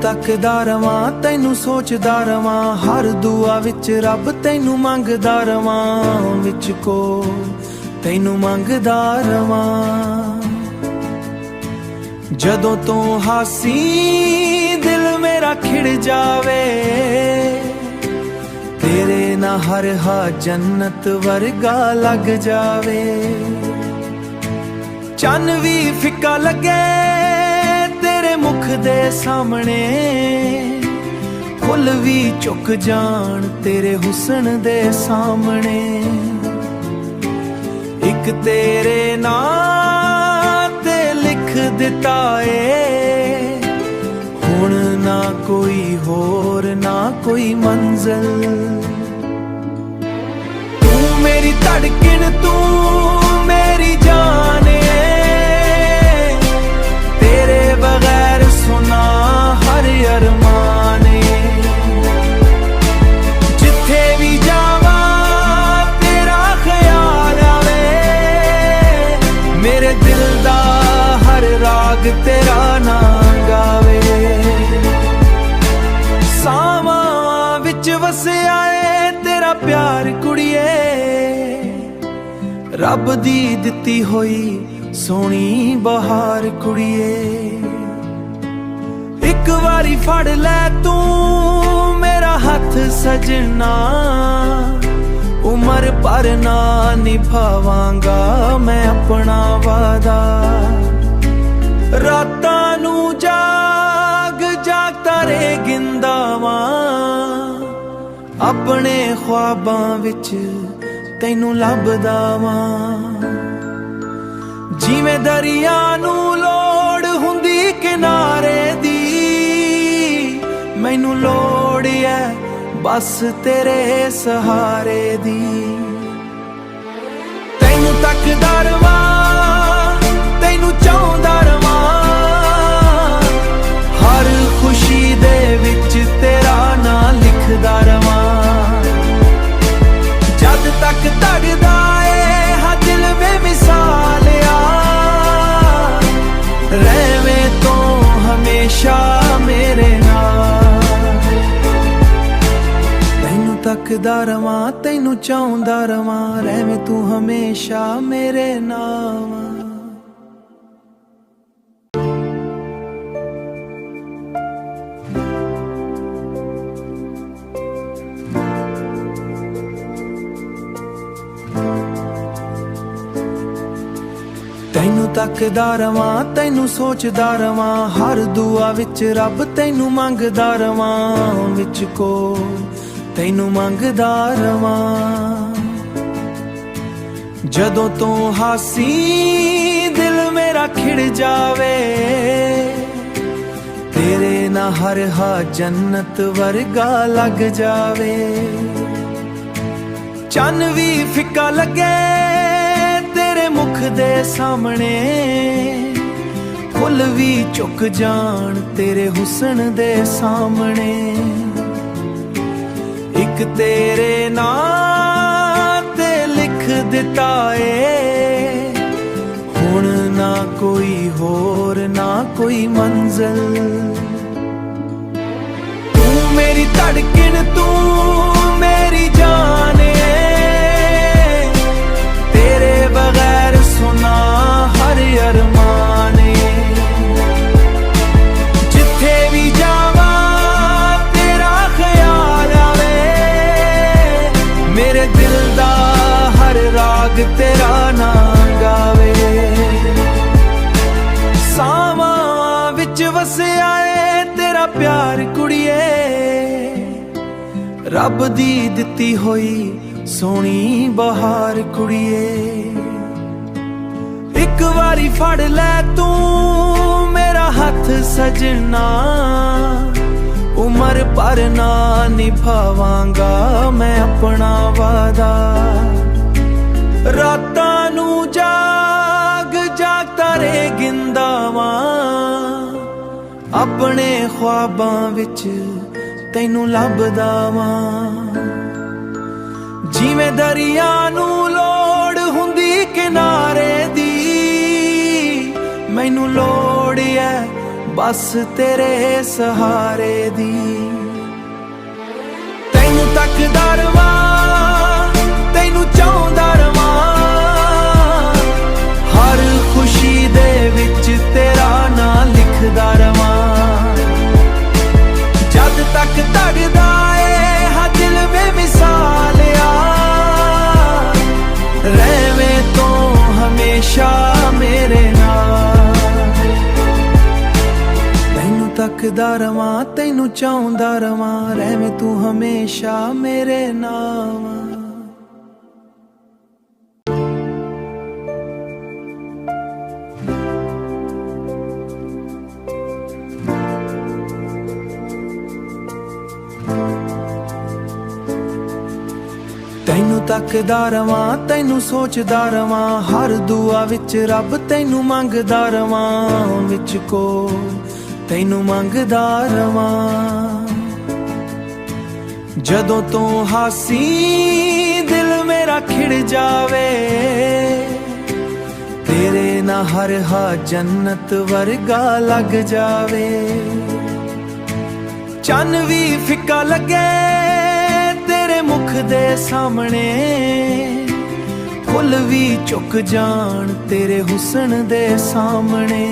तकदा रवां तैनू सोचदा रवां, हर दुआ विच रब तैनू मंगदा रवां, विच को तैनू मंगदा रवां। जदों तो हासी दिल मेरा खिड़ जावे, तेरे ना हर हा जन्नत वर्गा लग जावे। चन्न भी फिक्का लगे तेरे मुख दे सामने, फुल भी झुक जान तेरे हुस्न दे सामने। एक तेरे नाम ते लिख दिता ए, हुण ना कोई होर ना कोई मंजिल। तू मेरी धड़कन तू मेरी जान है, तेरे बगैर सुना हर अरमान है। जिथे भी जावा तेरा ख्याल आवे, मेरे दिल दा हर राग तेरा नाम गावे। सावां विच वसिया है तेरा प्यार कुड़िए, रब दी दिती होई सोनी बहार कुड़िए। एक बारी फड़ लै तू मेरा हथ सजना, उमर पर ना निभावांगा मैं अपना वादा। रातां नू जाग जाग तारे गिंदा वां, अपने ख्वाबां विच तैनू लभदा वां। जिवें दरिया नू लोड़ हुंदी किनारे दी, मैनू लोड़ है बस तेरे सहारे दी। तैनू तकदा रवां तैनू चाहुंदा रवां, हर खुशी दे विच तेरा नाम लिखदा रवां। जद तक तड़दा ए हा दिल बेमिसाल आ, रहवें तो हमेशा मेरे नाल। तैनू तकदा रवां तैनू चाहुंदा रवां, रहवें तू हमेशा मेरे नाल। तैनू तकदा रवां तैनू सोचदा रवां, हर दुआ विच रब तैनू मंगदा रवां, विच को तैनू मंगदा रवां। जदों तो हासी दिल मेरा खिड़ जावे, तेरे ना हर हा जन्नत वर्गा लग जावे। चन्न भी फिक्का लगे तेरे मुख दे सामने, फुल भी झुक जान तेरे हुस्न दे सामने। एक तेरे नाम ते लिख दिता ए, हुण ना कोई होर ना कोई मंजिल। तू मेरी धड़कन तू मेरी जान है, तेरे बगैर सुना हर अरमान है। जिथे भी जावा तेरा ख्याल आवे, मेरे दिल दा हर राग तेरा नाम गावे। सावां विच वसिया है तेरा प्यार कुड़िए, रब दी दिती होई सोनी बहार कुड़िए। एक बारी फड़ लै तू मेरा हथ सजना, उमर पर ना निभावांगा मैं अपना वादा। रातां नू जाग जाग तारे गिंदा वां, अपने ख्वाबां विच तैनू लभदा वां। जिवें दरिया नू लोड़ हुंदी किनारे दी, मैनू लोड़ है ਬਸ ਤੇਰੇ ਸਹਾਰੇ ਦੀ। ਤੈਨੂੰ ਤੱਕਦਾ ਰਵਾਂ, ਤੈਨੂੰ ਚਾਹੁੰਦਾ ਰਵਾਂ, ਹਰ ਖੁਸ਼ੀ ਦੇ ਵਿੱਚ ਤੇਰਾ ਨਾਂ ਲਿਖਦਾ ਰਵਾਂ। ਜਦ ਤੱਕ ਧੜਦਾ ਏ ਹਾਂ ਦਿਲ ਬੇਮਿਸਾਲਿਆ, ਰਹਿਵੇਂ ਤੂੰ ਹਮੇਸ਼ਾ ਮੇਰੇ ਨਾਲ। ਤੈਨੂੰ ਤੱਕਦਾ ਰਵਾਂ, ਤੈਨੂੰ ਚਾਹੁੰਦਾ ਰਵਾਂ, ਰਹਿਵੇਂ ਤੂੰ ਹਮੇਸ਼ਾ ਮੇਰੇ ਨਾਲ। ਤੈਨੂੰ ਤੱਕਦਾ ਰਵਾਂ, ਤੈਨੂੰ ਸੋਚਦਾ ਰਵਾਂ, ਹਰ ਦੁਆ ਵਿੱਚ ਰੱਬ ਤੈਨੂੰ ਮੰਗਦਾ ਰਵਾਂ, ਵਿੱਚ ਕੋ ਤੈਨੂੰ ਮੰਗਦਾ ਰਵਾਂ। ਜਦੋਂ ਤੂੰ ਹਾਸੀ ਦਿਲ ਮੇਰਾ ਖਿੜ ਜਾਵੇ, ਤੇਰੇ ਨਾਲ ਹਰ ਹਾ ਜੰਨਤ ਵਰਗਾ ਲੱਗ ਜਾਵੇ। ਚੰਨ ਵੀ ਫਿੱਕਾ ਲੱਗੇ ਤੇਰੇ ਮੁਖ ਦੇ ਸਾਹਮਣੇ, ਫੁੱਲ ਵੀ ਝੁਕ ਜਾਣ ਤੇਰੇ ਹੁਸਨ ਦੇ ਸਾਹਮਣੇ।